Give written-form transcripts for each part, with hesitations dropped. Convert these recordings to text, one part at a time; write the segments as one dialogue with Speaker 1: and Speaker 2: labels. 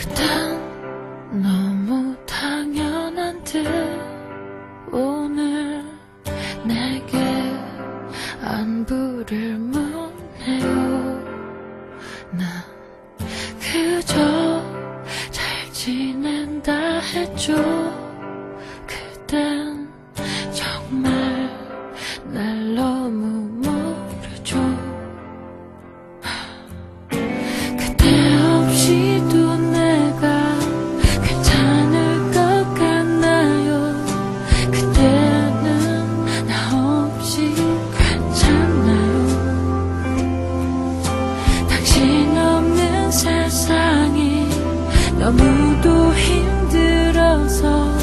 Speaker 1: 그땐 너무 당연한 듯 오늘 내게 안부를 묻네요. 난 그저 잘 지낸다 했죠. 그땐 정말 날 너무 모르죠. 그때 없이도 내가 괜찮을 것 같나요? 그때는 나 없이 괜찮나요? 당신 없는 세상이 너무도 힘들어서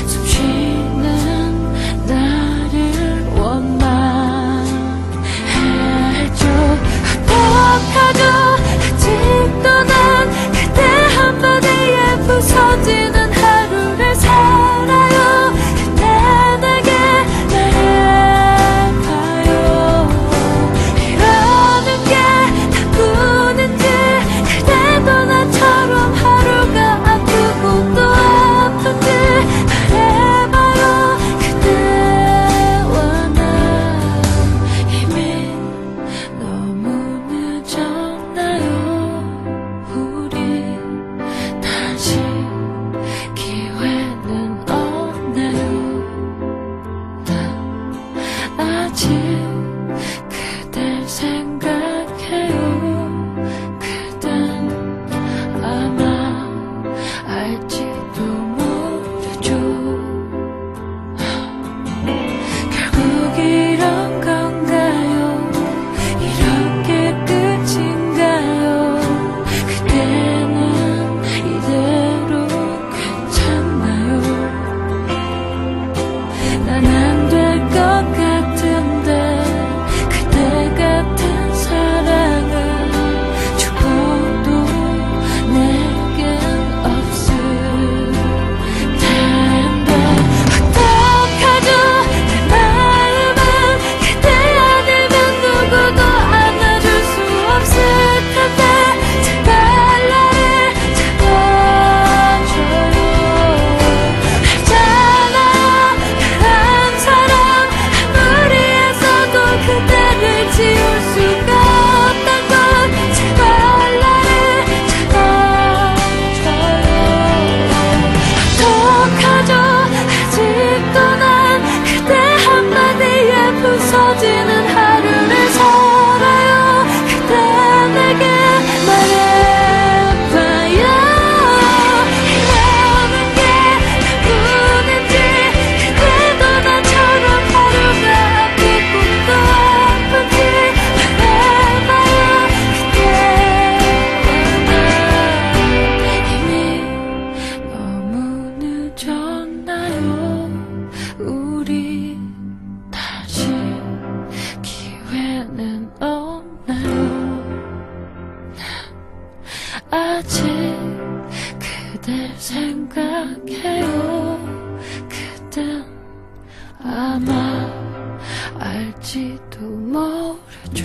Speaker 1: 숨 쉬는 나를 원망했죠. 어떡하죠? 아직도 난 그대 한마디에 부서지는 하루를 살아요. 그때 내게 말해봐요. 이러는 게 나쁘는지, 그대도 나처럼 하루가 아프고 또 아픈지 말해봐요. 그대와 난 이미 너무 늦었나요? 우리 다시 기회는 없나요? 난 아직 그댈 생각해요. 그댄 아마 알지도 모르죠. 결국 이런 건가요? 이렇게 끝인가요? 그때는 이대로 괜찮나요? 난 안 될 것 같은데 그대 같은 사랑은 죽어도 내겐 없을 텐데. 어떡하죠? 내 마음은 그대 아니면 누구도 안아줄 수 없을 텐데. 제발 나를 잡아줘요. 알잖아요, 난 사람 아무리 애써도 그대를 지울 수가 없단 걸. 제발 나를 잡아줘요. 어떡하죠? 아직도 난 그대 한마디에 부서지는 하루를 살아요. 그대 내게 말해봐요. 이러는 게 나쁘는지, 그대도 나처럼 하루가 아프고 또 아픈지 말해봐요. 그대와 난 이미 너무 늦었나요? 우리 다시 기회는 없나요? 아직 그댈 생각해요. 그댄 아마 알지도 모르죠.